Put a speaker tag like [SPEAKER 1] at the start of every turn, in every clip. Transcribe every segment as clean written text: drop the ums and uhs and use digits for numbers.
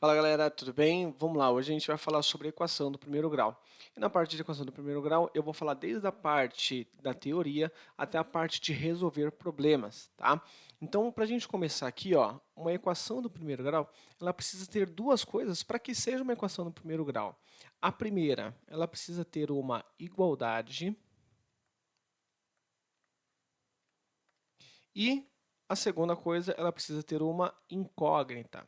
[SPEAKER 1] Fala galera, tudo bem? Vamos lá, hoje a gente vai falar sobre a equação do primeiro grau. E na parte de equação do primeiro grau, eu vou falar desde a parte da teoria até a parte de resolver problemas, tá? Então, para a gente começar aqui, ó, uma equação do primeiro grau, ela precisa ter duas coisas para que seja uma equação do primeiro grau. A primeira, ela precisa ter uma igualdade e a segunda coisa, ela precisa ter uma incógnita.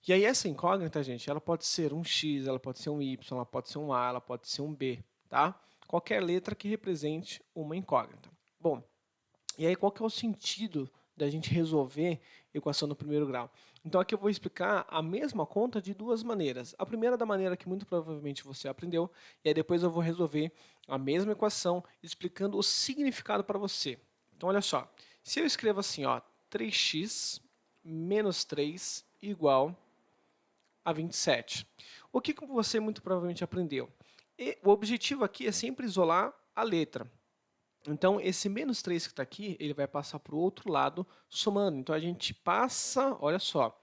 [SPEAKER 1] E aí essa incógnita, gente, ela pode ser um x, ela pode ser um y, ela pode ser um a, ela pode ser um b, tá? Qualquer letra que represente uma incógnita. Bom, e aí qual que é o sentido da gente resolver equação do primeiro grau? Então aqui eu vou explicar a mesma conta de duas maneiras. A primeira da maneira que muito provavelmente você aprendeu, e aí depois eu vou resolver a mesma equação explicando o significado para você. Então olha só, se eu escrevo assim, ó, 3x menos 3 igual a 27. O que você muito provavelmente aprendeu? O objetivo aqui é sempre isolar a letra. Então, esse menos 3 que está aqui, ele vai passar para o outro lado somando. Então, a gente passa, olha só,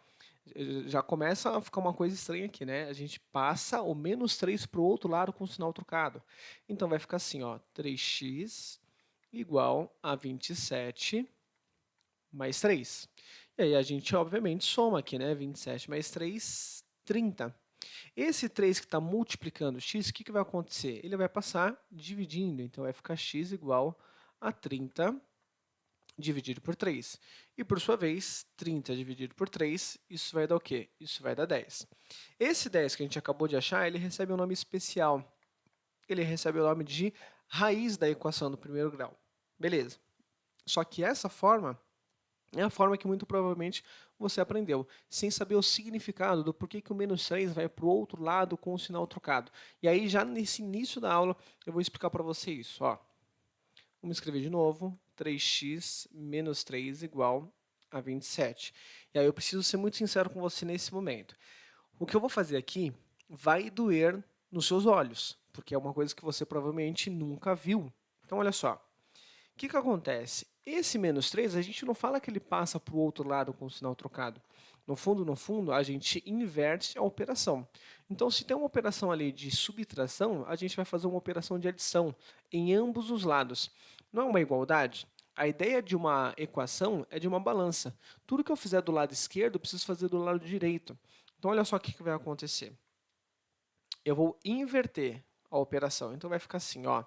[SPEAKER 1] já começa a ficar uma coisa estranha aqui, né? A gente passa o menos 3 para o outro lado com o sinal trocado. Então, vai ficar assim, ó, 3x igual a 27 mais 3. E aí a gente, obviamente, soma aqui, né? 27 mais 3, 30. Esse 3 que está multiplicando x, o que vai acontecer? Ele vai passar dividindo, então vai ficar x igual a 30 dividido por 3. E por sua vez, 30 dividido por 3, isso vai dar o quê? Isso vai dar 10. Esse 10 que a gente acabou de achar, ele recebe um nome especial. Ele recebe o nome de raiz da equação do primeiro grau. Beleza. Só que essa forma é a forma que muito provavelmente você aprendeu, sem saber o significado do porquê que o menos 3 vai para o outro lado com o sinal trocado. E aí, já nesse início da aula, eu vou explicar para você isso. Ó. Vamos escrever de novo, 3x menos 3 igual a 27. E aí eu preciso ser muito sincero com você nesse momento. O que eu vou fazer aqui vai doer nos seus olhos, porque é uma coisa que você provavelmente nunca viu. Então, olha só. O que acontece? Esse menos 3, a gente não fala que ele passa para o outro lado com o sinal trocado. No fundo, a gente inverte a operação. Então, se tem uma operação ali de subtração, a gente vai fazer uma operação de adição em ambos os lados. Não é uma igualdade? A ideia de uma equação é de uma balança. Tudo que eu fizer do lado esquerdo, eu preciso fazer do lado direito. Então, olha só o que vai acontecer. Eu vou inverter a operação. Então, vai ficar assim, ó,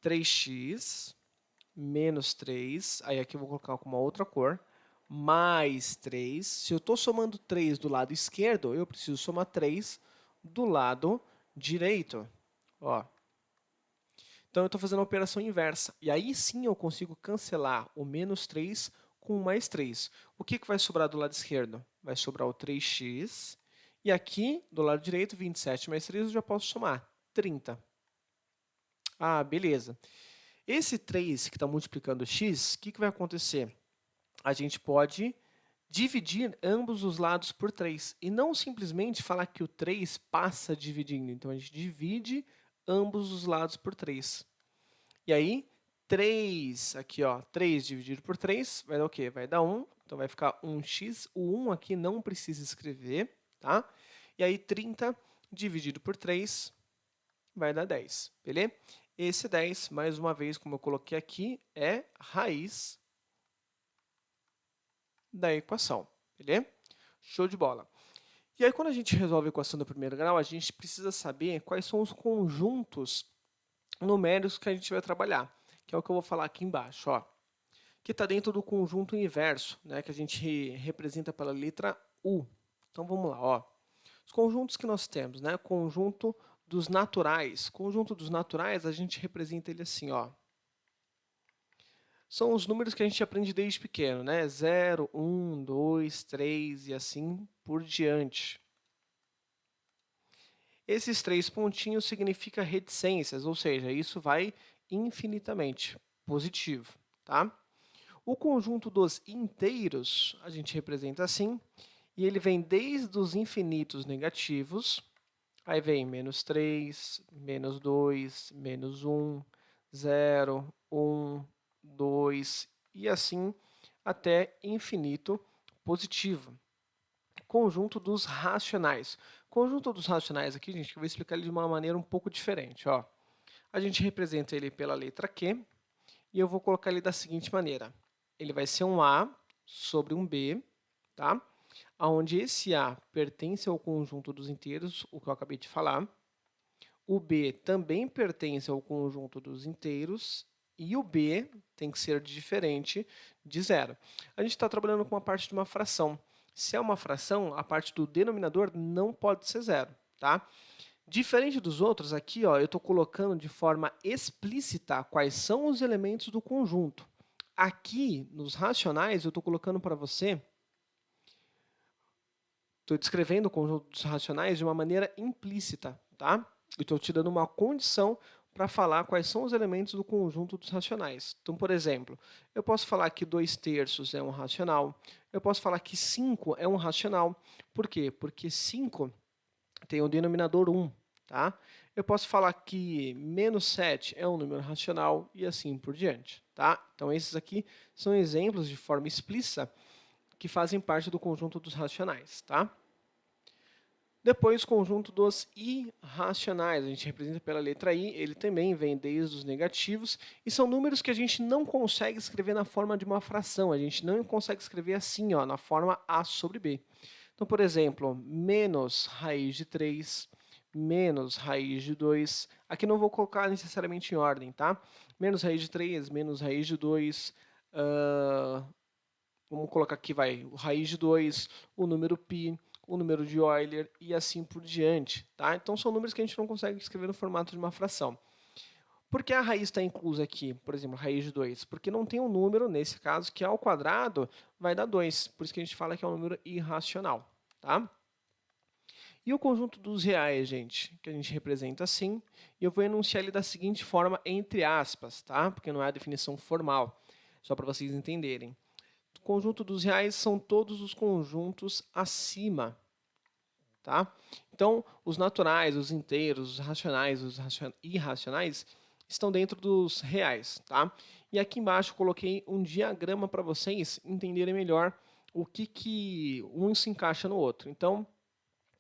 [SPEAKER 1] 3x menos 3, aí aqui eu vou colocar com uma outra cor, mais 3. Se eu estou somando 3 do lado esquerdo, eu preciso somar 3 do lado direito. Ó. Então, eu estou fazendo a operação inversa. E aí sim eu consigo cancelar o menos 3 com o mais 3. O que vai sobrar do lado esquerdo? Vai sobrar o 3x. E aqui, do lado direito, 27 mais 3, eu já posso somar 30. Ah, beleza. Esse 3 que está multiplicando x, o que vai acontecer? A gente pode dividir ambos os lados por 3 e não simplesmente falar que o 3 passa dividindo. Então, a gente divide ambos os lados por 3. E aí, 3 aqui, ó, 3 dividido por 3 vai dar o quê? Vai dar 1, então vai ficar 1x. O 1 aqui não precisa escrever, tá? E aí, 30 dividido por 3 vai dar 10, beleza? Esse 10, mais uma vez, como eu coloquei aqui, é raiz da equação, beleza? Show de bola. E aí, quando a gente resolve a equação do primeiro grau, a gente precisa saber quais são os conjuntos numéricos que a gente vai trabalhar, que é o que eu vou falar aqui embaixo, ó, que está dentro do conjunto inverso, né, que a gente representa pela letra U. Então, vamos lá, ó. Os conjuntos que nós temos, né, conjunto dos naturais. Conjunto dos naturais, a gente representa ele assim, ó. São os números que a gente aprende desde pequeno, né? 0, 1, 2, 3 e assim por diante. Esses 3 pontinhos significam reticências, ou seja, isso vai infinitamente positivo, tá? O conjunto dos inteiros a gente representa assim, e ele vem desde os infinitos negativos, aí vem menos 3, menos 2, menos 1, 0, 1, 2 e assim até infinito positivo. conjunto dos racionais. Conjunto dos racionais aqui, gente, eu vou explicar ele de uma maneira um pouco diferente. Ó. A gente representa ele pela letra Q e eu vou colocar ele da seguinte maneira. Ele vai ser um A sobre um B, tá? Onde esse A pertence ao conjunto dos inteiros, o que eu acabei de falar. O B também pertence ao conjunto dos inteiros e o B tem que ser diferente de zero. A gente está trabalhando com a parte de uma fração. Se é uma fração, a parte do denominador não pode ser zero, tá? Diferente dos outros, aqui ó, eu estou colocando de forma explícita quais são os elementos do conjunto. Aqui, nos racionais, eu estou colocando para você, estou descrevendo o conjunto dos racionais de uma maneira implícita, tá? Eu estou te dando uma condição para falar quais são os elementos do conjunto dos racionais. Então, por exemplo, eu posso falar que 2/3 é um racional, eu posso falar que 5 é um racional. Por quê? Porque 5 tem o denominador 1, tá? Eu posso falar que -7 é um número racional e assim por diante, tá? Então, esses aqui são exemplos de forma explícita que fazem parte do conjunto dos racionais, tá? Depois, o conjunto dos irracionais, a gente representa pela letra I, ele também vem desde os negativos, e são números que a gente não consegue escrever na forma de uma fração, a gente não consegue escrever assim, ó, na forma A sobre B. Então, por exemplo, menos raiz de 3, menos raiz de 2, aqui não vou colocar necessariamente em ordem, tá? Menos raiz de 3, menos raiz de 2, vamos colocar aqui, vai, o raiz de 2, o número π, o número de Euler e assim por diante, tá? Então são números que a gente não consegue escrever no formato de uma fração. Por que a raiz está inclusa aqui, por exemplo, raiz de 2? Porque não tem um número, nesse caso, que ao quadrado vai dar 2. Por isso que a gente fala que é um número irracional, tá? E o conjunto dos reais, gente, que a gente representa assim, e eu vou enunciar ele da seguinte forma, entre aspas, tá? Porque não é a definição formal, só para vocês entenderem. O conjunto dos reais são todos os conjuntos acima, tá? Então, os naturais, os inteiros, os racionais, os irracionais estão dentro dos reais, tá? E aqui embaixo eu coloquei um diagrama para vocês entenderem melhor o que um se encaixa no outro. Então,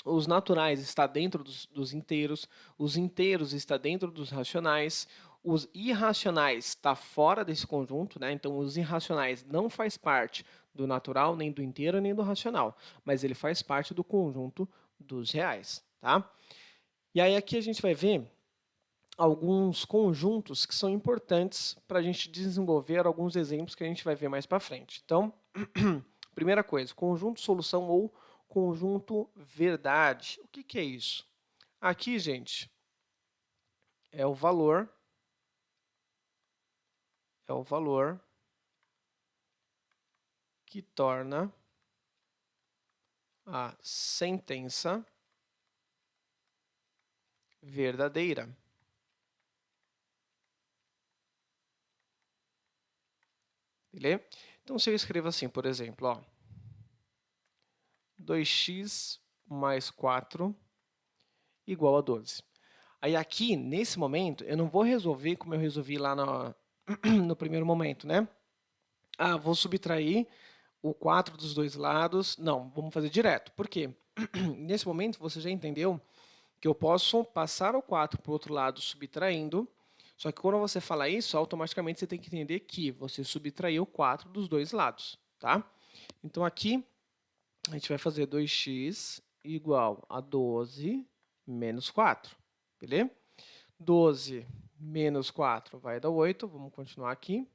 [SPEAKER 1] os naturais está dentro dos inteiros, os inteiros está dentro dos racionais, os irracionais está fora desse conjunto, né? Então os irracionais não faz parte do natural, nem do inteiro, nem do racional, mas ele faz parte do conjunto dos reais, tá? E aí aqui a gente vai ver alguns conjuntos que são importantes para a gente desenvolver alguns exemplos que a gente vai ver mais para frente. Então, primeira coisa, conjunto solução ou conjunto verdade. O que é isso? Aqui, gente, é o valor que torna a sentença verdadeira. Beleza? Então, se eu escrevo assim, por exemplo, ó, 2x mais 4 igual a 12. Aí aqui, nesse momento, eu não vou resolver como eu resolvi lá no primeiro momento, né? Ah, vou subtrair o 4 dos dois lados. Não, vamos fazer direto. Por quê? Nesse momento, você já entendeu que eu posso passar o 4 para o outro lado subtraindo, só que quando você fala isso, automaticamente você tem que entender que você subtraiu 4 dos dois lados, tá? Então aqui, a gente vai fazer 2x igual a 12 menos 4, beleza? 12 menos 4 vai dar 8, vamos continuar aqui.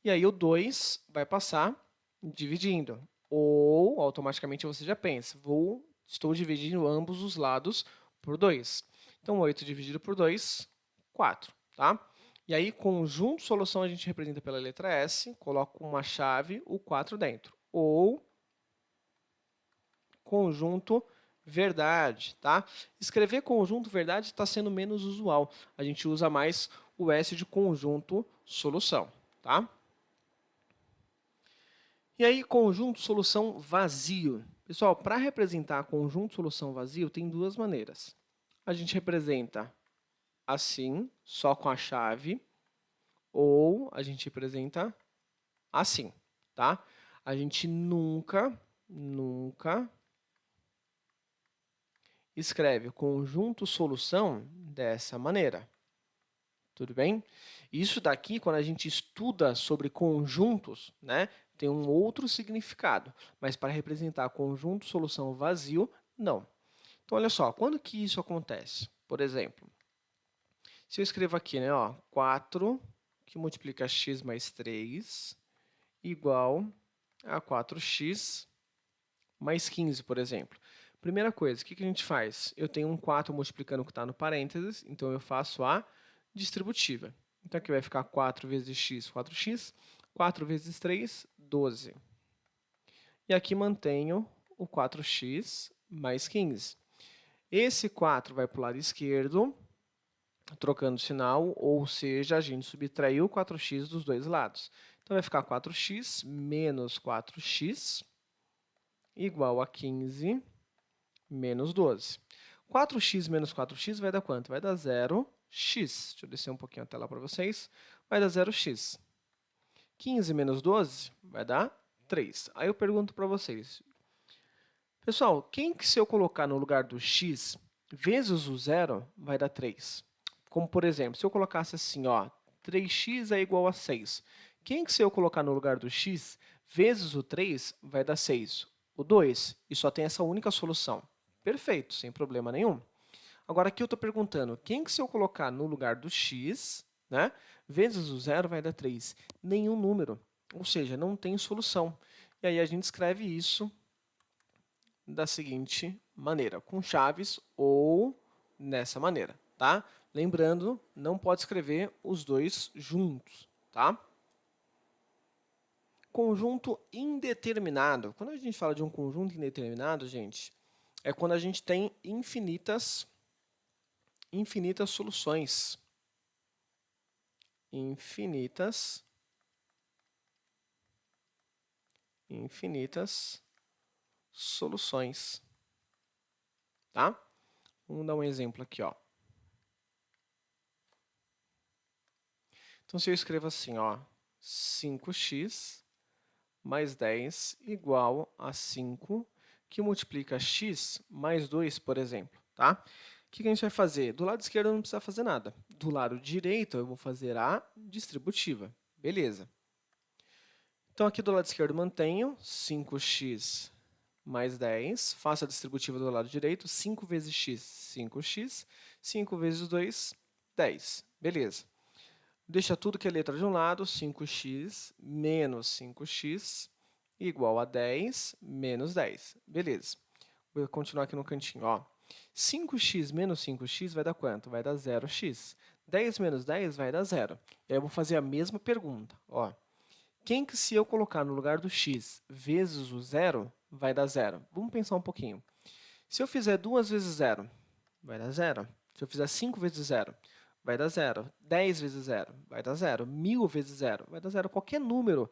[SPEAKER 1] E aí o 2 vai passar dividindo. Ou, automaticamente, você já pensa, estou dividindo ambos os lados por 2. Então, 8 dividido por 2, 4. Tá? E aí, conjunto solução a gente representa pela letra S, coloco uma chave, o 4 dentro. Ou conjunto verdade, tá? Escrever conjunto verdade está sendo menos usual. A gente usa mais o S de conjunto solução, tá? E aí, conjunto solução vazio. Pessoal, para representar conjunto solução vazio, tem duas maneiras. A gente representa assim, só com a chave, ou a gente representa assim, tá? A gente nunca escreve conjunto solução dessa maneira. Tudo bem? Isso daqui, quando a gente estuda sobre conjuntos, né, tem um outro significado. Mas para representar conjunto solução vazio, não. Então, olha só, quando que isso acontece? Por exemplo, se eu escrevo aqui, né, ó, 4 que multiplica x mais 3 igual a 4x mais 15, por exemplo. Primeira coisa, o que a gente faz? Eu tenho um 4 multiplicando o que está no parênteses, então eu faço a distributiva. Então aqui vai ficar 4 vezes x, 4x, 4 vezes 3, 12. E aqui mantenho o 4x mais 15. Esse 4 vai para o lado esquerdo, trocando sinal, ou seja, a gente subtraiu 4x dos dois lados. Então vai ficar 4x menos 4x igual a 15 menos 12. 4x menos 4x vai dar quanto? Vai dar 0x. Deixa eu descer um pouquinho a tela para vocês. Vai dar 0x. 15 menos 12 vai dar 3. Aí eu pergunto para vocês. Pessoal, quem que se eu colocar no lugar do x vezes o 0 vai dar 3? Como, por exemplo, se eu colocasse assim, ó, 3x é igual a 6. Quem que se eu colocar no lugar do x vezes o 3 vai dar 6? O 2. E só tem essa única solução. Perfeito, sem problema nenhum. Agora aqui eu estou perguntando, quem que se eu colocar no lugar do x, né, vezes o 0 vai dar 3? Nenhum número, ou seja, não tem solução. E aí a gente escreve isso da seguinte maneira, com chaves ou nessa maneira, tá? Lembrando, não pode escrever os dois juntos, tá? Conjunto indeterminado. Quando a gente fala de um conjunto indeterminado, gente, é quando a gente tem infinitas soluções. Infinitas soluções. Tá? Vamos dar um exemplo aqui, ó. Então, se eu escrevo assim, ó, 5x mais 10 igual a 5, que multiplica x mais 2, por exemplo, tá? O que a gente vai fazer? Do lado esquerdo não precisa fazer nada. Do lado direito, eu vou fazer a distributiva. Beleza. Então, aqui do lado esquerdo mantenho 5x mais 10. Faço a distributiva do lado direito. 5 vezes x, 5x. 5 vezes 2, 10. Beleza. Deixa tudo que é letra de um lado. 5x menos 5x igual a 10 menos 10. Beleza. Vou continuar aqui no cantinho, ó. 5x menos 5x vai dar quanto? Vai dar 0x. 10 menos 10 vai dar 0. E aí eu vou fazer a mesma pergunta, ó. Quem que se eu colocar no lugar do x vezes o 0, vai dar 0? Vamos pensar um pouquinho. Se eu fizer 2 vezes 0, vai dar 0. Se eu fizer 5 vezes 0, vai dar 0. 10 vezes 0, vai dar 0. 1000 vezes 0, vai dar 0. Qualquer número,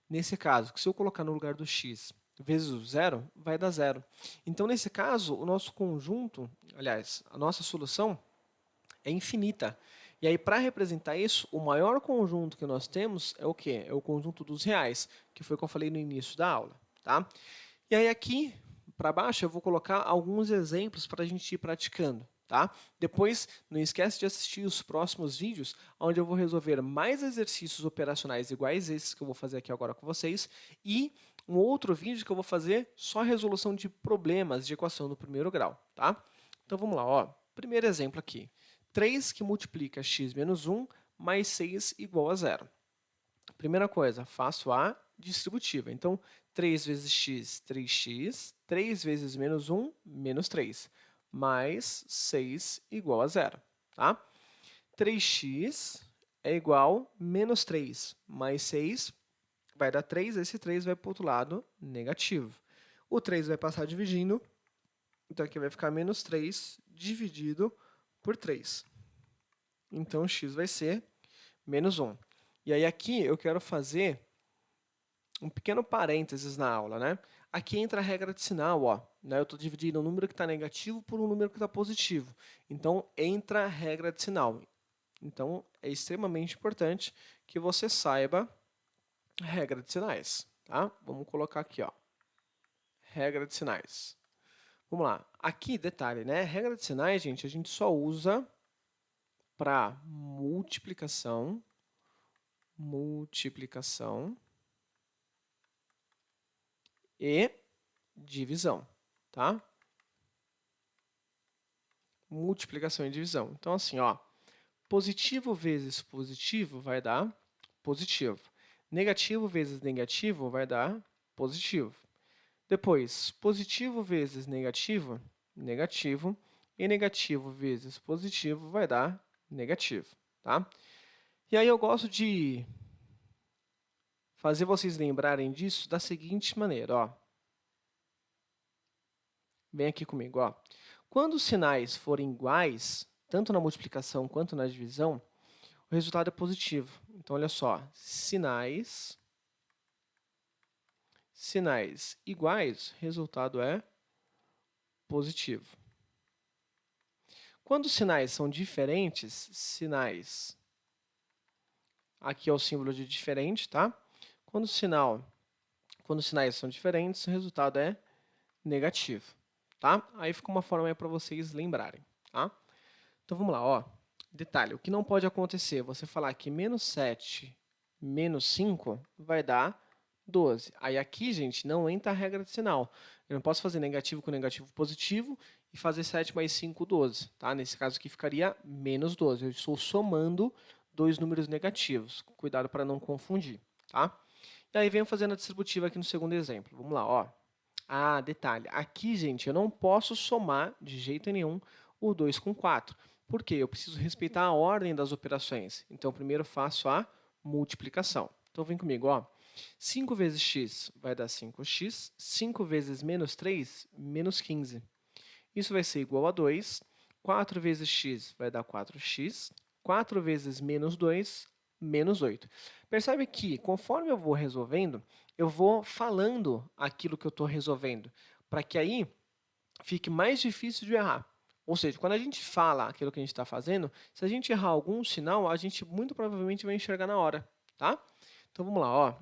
[SPEAKER 1] nesse caso, que se eu colocar no lugar do x vezes o 0, vai dar 0. Então, nesse caso, o nosso conjunto, aliás, a nossa solução é infinita. E aí, para representar isso, o maior conjunto que nós temos é o quê? É o conjunto dos reais, que foi o que eu falei no início da aula. Tá? E aí, aqui para baixo, eu vou colocar alguns exemplos para a gente ir praticando. Tá? Depois, não esquece de assistir os próximos vídeos, onde eu vou resolver mais exercícios operacionais iguais esses que eu vou fazer aqui agora com vocês, e um outro vídeo que eu vou fazer só resolução de problemas de equação do primeiro grau. Tá? Então, vamos lá. Ó. Primeiro exemplo aqui. 3 que multiplica x menos 1 mais 6 igual a 0. Primeira coisa, faço a distributiva. Então, 3 vezes x, 3x. 3 vezes menos 1, menos 3. Mais 6 igual a 0. Tá? 3x é igual a menos 3 mais 6 vai dar 3. Esse 3 vai para o outro lado, negativo. O 3 vai passar dividindo. Então, aqui vai ficar menos 3 dividido por 3. Então, x vai ser menos 1. E aí, aqui, eu quero fazer um pequeno parênteses na aula, né? Aqui entra a regra de sinal, ó. Né? Eu estou dividindo um número que está negativo por um número que está positivo. Então, entra a regra de sinal. Então, é extremamente importante que você saiba a regra de sinais, tá? Vamos colocar aqui, ó. Regra de sinais. Vamos lá. Aqui, detalhe, né? Regra de sinais, gente, a gente só usa para multiplicação e divisão, tá? Multiplicação e divisão. Então, assim, ó, positivo vezes positivo vai dar positivo. Negativo vezes negativo vai dar positivo. Depois, positivo vezes negativo, negativo. E negativo vezes positivo vai dar negativo, tá? E aí eu gosto de fazer vocês lembrarem disso da seguinte maneira, ó. Vem aqui comigo, ó. Quando os sinais forem iguais, tanto na multiplicação quanto na divisão, o resultado é positivo. Então, olha só, sinais iguais, resultado é positivo. Quando os sinais são diferentes, aqui é o símbolo de diferente, tá? Quando os sinais são diferentes, o resultado é negativo, tá? Aí fica uma forma para vocês lembrarem, tá? Então, vamos lá, ó. Detalhe, o que não pode acontecer? Você falar que menos 7 menos 5 vai dar 12. Aí aqui, gente, não entra a regra de sinal. Eu não posso fazer negativo com negativo positivo e fazer 7 mais 5, 12. Tá? Nesse caso aqui ficaria menos 12. Eu estou somando dois números negativos. Cuidado para não confundir. Tá? E aí venho fazendo a distributiva aqui no segundo exemplo. Vamos lá, ó. Ah, detalhe. Aqui, gente, eu não posso somar de jeito nenhum o 2 com 4. Por quê? Eu preciso respeitar a ordem das operações. Então, primeiro faço a multiplicação. Então, vem comigo, ó. 5 vezes x vai dar 5x. 5 vezes menos 3, menos 15. Isso vai ser igual a 2. 4 vezes x vai dar 4x. 4 vezes menos 2, menos 8. Percebe que, conforme eu vou resolvendo, eu vou falando aquilo que eu estou resolvendo, para que aí fique mais difícil de errar. Ou seja, quando a gente fala aquilo que a gente está fazendo, se a gente errar algum sinal, a gente muito provavelmente vai enxergar na hora, tá? Então, vamos lá, ó.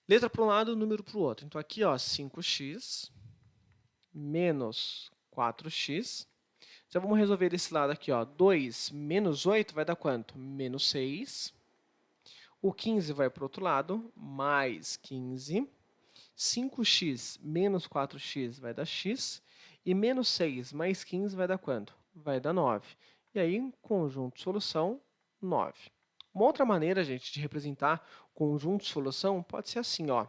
[SPEAKER 1] Letra para um lado, número para o outro. Então, aqui, ó, 5x menos 4x. Já vamos resolver esse lado aqui, ó. 2 menos 8 vai dar quanto? Menos 6. O 15 vai para o outro lado, mais 15. 5x menos 4x vai dar x. E menos 6 mais 15 vai dar quanto? Vai dar 9. E aí, conjunto solução, 9. Uma outra maneira, gente, de representar conjunto solução pode ser assim, ó.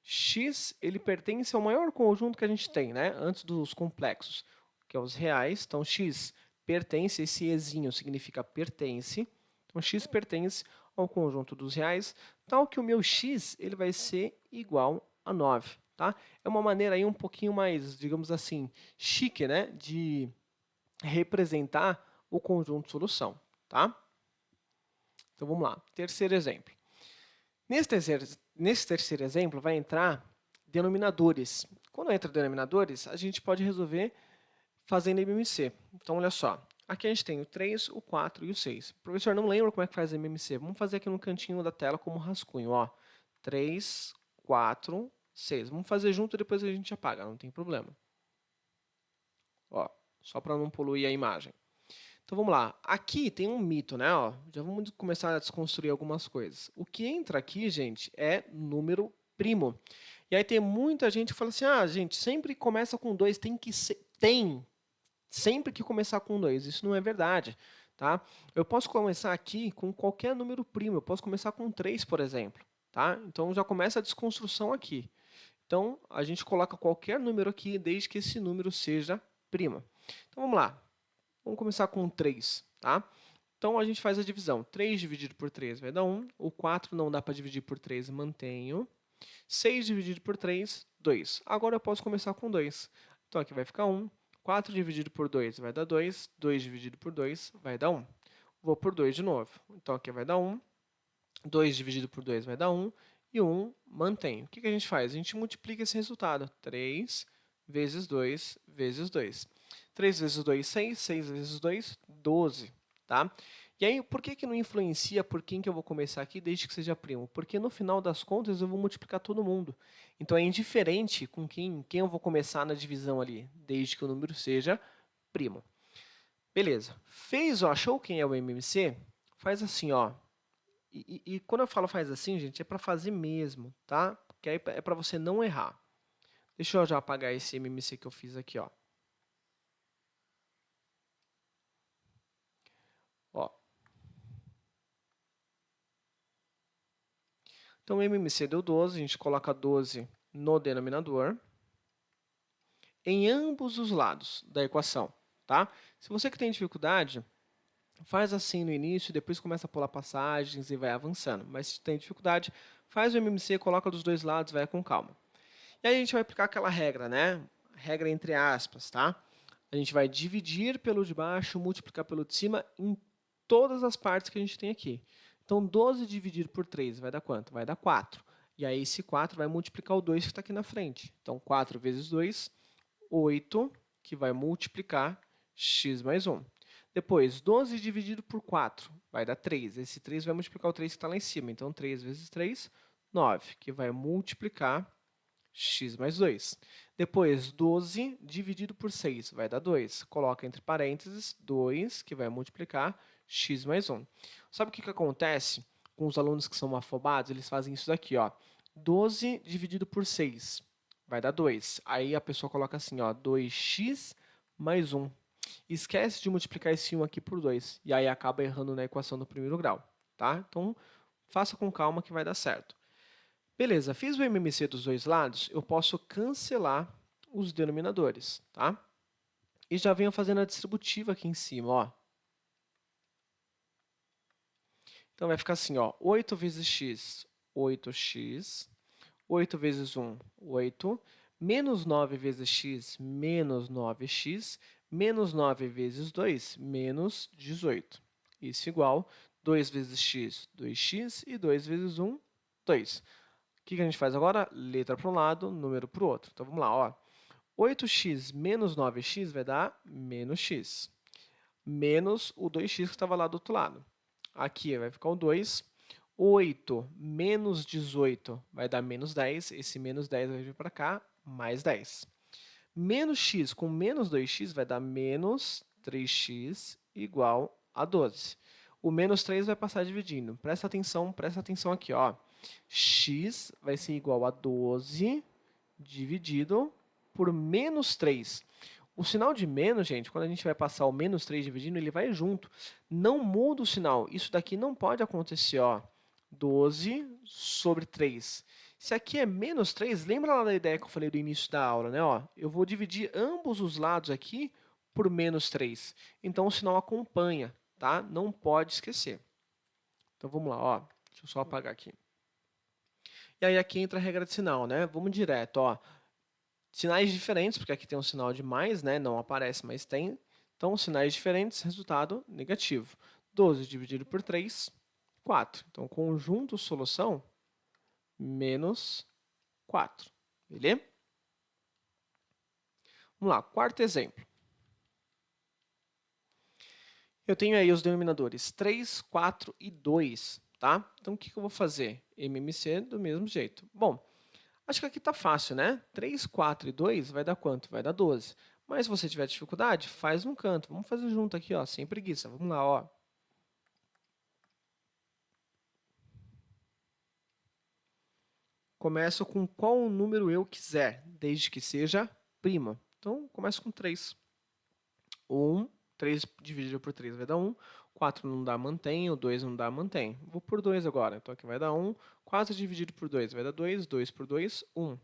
[SPEAKER 1] X, ele pertence ao maior conjunto que a gente tem, né? Antes dos complexos, que é os reais. Então, x pertence, esse ezinho significa pertence. Então, x pertence ao conjunto dos reais, tal que o meu x ele vai ser igual a 9. Tá? É uma maneira aí um pouquinho mais, digamos assim, chique, né? De representar o conjunto solução. Tá? Então, vamos lá. Terceiro exemplo. Nesse terceiro exemplo, vai entrar denominadores. Quando entra denominadores, a gente pode resolver fazendo MMC. Então, olha só. Aqui a gente tem o 3, o 4 e o 6. Professor, não lembro como é que faz MMC. Vamos fazer aqui no cantinho da tela como rascunho. Ó. 3, 4, 6. Vamos fazer junto e depois a gente apaga, não tem problema. Ó, só para não poluir a imagem. Então, vamos lá. Aqui tem um mito, né? Ó, já vamos começar a desconstruir algumas coisas. O que entra aqui, gente, é número primo. E aí tem muita gente que fala assim, ah, gente, sempre começa com 2, tem sempre que começar com 2. Isso não é verdade, tá? Eu posso começar aqui com qualquer número primo. Eu posso começar com 3, por exemplo, tá? Então, já começa a desconstrução aqui. Então, a gente coloca qualquer número aqui, desde que esse número seja prima. Então, vamos lá. Vamos começar com 3, tá? Então, a gente faz a divisão. 3 dividido por 3 vai dar 1. O 4 não dá para dividir por 3, mantenho. 6 dividido por 3, 2. Agora eu posso começar com 2. Então, aqui vai ficar 1. 4 dividido por 2 vai dar 2. 2 dividido por 2 vai dar 1. Vou por 2 de novo. Então, aqui vai dar 1. 2 dividido por 2 vai dar 1. E 1 mantém. O que a gente faz? A gente multiplica esse resultado. 3 vezes 2 vezes 2. 3 vezes 2, 6. 6 vezes 2, 12. Tá? E aí, por que não influencia por quem que eu vou começar aqui desde que seja primo? Porque no final das contas eu vou multiplicar todo mundo. Então é indiferente com quem eu vou começar na divisão ali, desde que o número seja primo. Beleza. Fez, ó, achou quem é o MMC? Faz assim, ó. E quando eu falo faz assim, gente, é para fazer mesmo, tá? Porque aí é para você não errar. Deixa eu já apagar esse MMC que eu fiz aqui, ó. Ó. Então, o MMC deu 12, a gente coloca 12 no denominador, em ambos os lados da equação, tá? Se você que tem dificuldade, faz assim no início, depois começa a pular passagens e vai avançando. Mas se tem dificuldade, faz o MMC, coloca dos dois lados, vai com calma. E aí a gente vai aplicar aquela regra, né? Regra entre aspas, tá? A gente vai dividir pelo de baixo, multiplicar pelo de cima em todas as partes que a gente tem aqui. Então, 12 dividido por 3 vai dar quanto? Vai dar 4. E aí, esse 4 vai multiplicar o 2 que está aqui na frente. Então, 4 vezes 2, 8, que vai multiplicar x mais 1. Depois, 12 dividido por 4 vai dar 3. Esse 3 vai multiplicar o 3 que está lá em cima. Então, 3 vezes 3, 9, que vai multiplicar x mais 2. Depois, 12 dividido por 6 vai dar 2. Coloca entre parênteses 2, que vai multiplicar x mais 1. Sabe o que acontece com os alunos que são afobados? Eles fazem isso daqui, ó. 12 dividido por 6 vai dar 2. Aí a pessoa coloca assim, ó, 2x mais 1. Esquece de multiplicar esse 1 aqui por 2. E aí acaba errando na equação do primeiro grau, tá? Então, faça com calma que vai dar certo. Beleza, fiz o MMC dos dois lados, eu posso cancelar os denominadores, tá? E já venho fazendo a distributiva aqui em cima, ó. Então, vai ficar assim, ó, 8 vezes x, 8x, 8 vezes 1, 8, menos 9 vezes x, menos 9x, menos 9 vezes 2, menos 18. Isso igual 2 vezes x, 2x, e 2 vezes 1, 2. O que a gente faz agora? Letra para um lado, número para o outro. Então, vamos lá, ó. 8x menos 9x vai dar menos x, menos o 2x que estava lá do outro lado. Aqui vai ficar o 2. 8 menos 18 vai dar menos 10. Esse menos 10 vai vir para cá, mais 10. Menos x com menos 2x vai dar menos 3x igual a 12. O menos 3 vai passar dividindo. Presta atenção aqui, ó. X vai ser igual a 12 dividido por menos 3. O sinal de menos, gente, quando a gente vai passar o menos 3 dividindo, ele vai junto. Não muda o sinal. Isso daqui não pode acontecer, ó. 12 sobre 3. Se aqui é menos 3, lembra lá da ideia que eu falei do início da aula, né? Ó, eu vou dividir ambos os lados aqui por menos 3. Então, o sinal acompanha, tá? Não pode esquecer. Então, vamos lá, ó. Deixa eu só apagar aqui. E aí, aqui entra a regra de sinal, né? Vamos direto, ó. Sinais diferentes, porque aqui tem um sinal de mais, né? Não aparece, mas tem. Então, sinais diferentes, resultado negativo. 12 dividido por 3, 4. Então, conjunto solução, menos 4. Beleza? Vamos lá, quarto exemplo. Eu tenho aí os denominadores 3, 4 e 2, tá? Então, o que eu vou fazer? MMC do mesmo jeito. Bom, acho que aqui está fácil, né? 3, 4 e 2 vai dar quanto? Vai dar 12. Mas se você tiver dificuldade, faz um canto. Vamos fazer junto aqui, ó, sem preguiça. Vamos lá, ó. Começo com qual número eu quiser, desde que seja prima. Então, começo com 3. 1, 3 dividido por 3 vai dar 1. 4 não dá, mantém. O 2 não dá, mantém. Vou por 2 agora. Então, aqui vai dar 1. 4 dividido por 2 vai dar 2. 2 por 2, 1.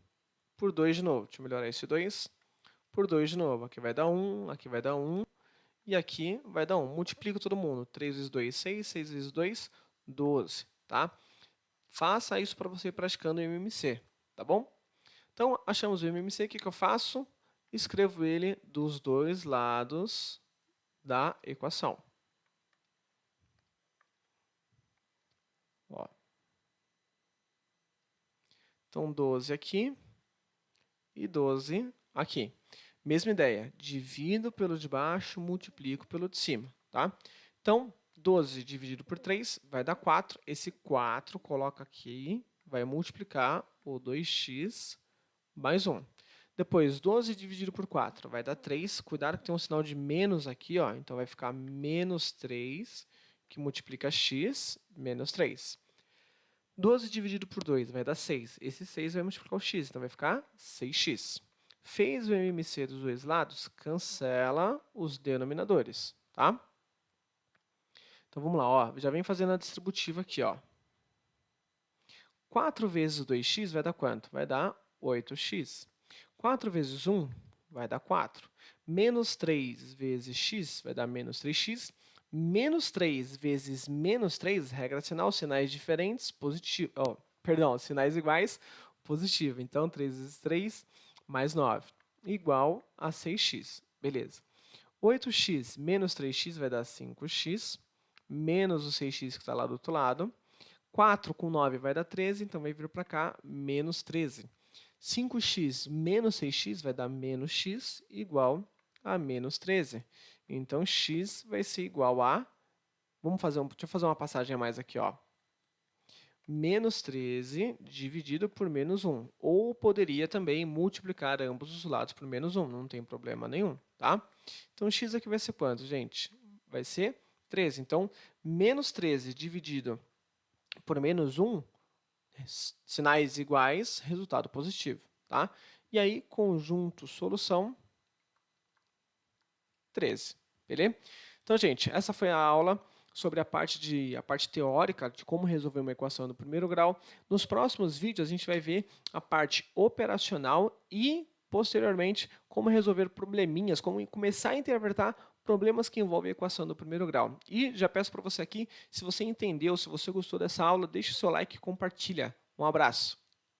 [SPEAKER 1] Por 2 de novo. Deixa eu melhorar esse 2. Por 2 de novo. Aqui vai dar 1. Aqui vai dar 1. E aqui vai dar 1. Multiplico todo mundo. 3 vezes 2, 6. 6 vezes 2, 12. Tá? Faça isso para você ir praticando o MMC, tá bom? Então, achamos o MMC, o que eu faço? Escrevo ele dos dois lados da equação. Ó. Então, 12 aqui e 12 aqui. Mesma ideia, divido pelo de baixo, multiplico pelo de cima, tá? Então, 12 dividido por 3 vai dar 4. Esse 4 coloca aqui, vai multiplicar o 2x mais 1. Depois, 12 dividido por 4 vai dar 3. Cuidado que tem um sinal de menos aqui, ó. Então vai ficar menos 3, que multiplica x, menos 3. 12 dividido por 2 vai dar 6. Esse 6 vai multiplicar o x, então vai ficar 6x. Fez o MMC dos dois lados, cancela os denominadores, tá? Então vamos lá, ó. Já vem fazendo a distributiva aqui, ó. 4 vezes 2x vai dar quanto? Vai dar 8x. 4 vezes 1 vai dar 4. Menos 3 vezes x vai dar menos 3x. Menos 3 vezes menos 3, regra sinal, sinais diferentes, positivo. Oh, perdão, sinais iguais, positivo. Então, 3 vezes 3 mais 9, igual a 6x. Beleza. 8x menos 3x vai dar 5x, menos o 6x que está lá do outro lado. 4 com 9 vai dar 13, então vai vir para cá, menos 13. 5x menos 6x vai dar menos x, igual a menos 13. Então, x vai ser igual a... deixa eu fazer uma passagem a mais aqui, ó. Menos 13 dividido por menos 1. Ou poderia também multiplicar ambos os lados por menos 1, não tem problema nenhum, tá? Então, x aqui vai ser quanto, gente? Vai ser 13. Então, menos 13 dividido por menos 1, sinais iguais, resultado positivo, tá? E aí, conjunto solução, 13, beleza? Então, gente, essa foi a aula sobre a parte teórica de como resolver uma equação do primeiro grau. Nos próximos vídeos, a gente vai ver a parte operacional e, posteriormente, como resolver probleminhas, como começar a interpretar problemas que envolvem a equação do primeiro grau. E já peço para você aqui, se você entendeu, se você gostou dessa aula, deixe o seu like e compartilha. Um abraço.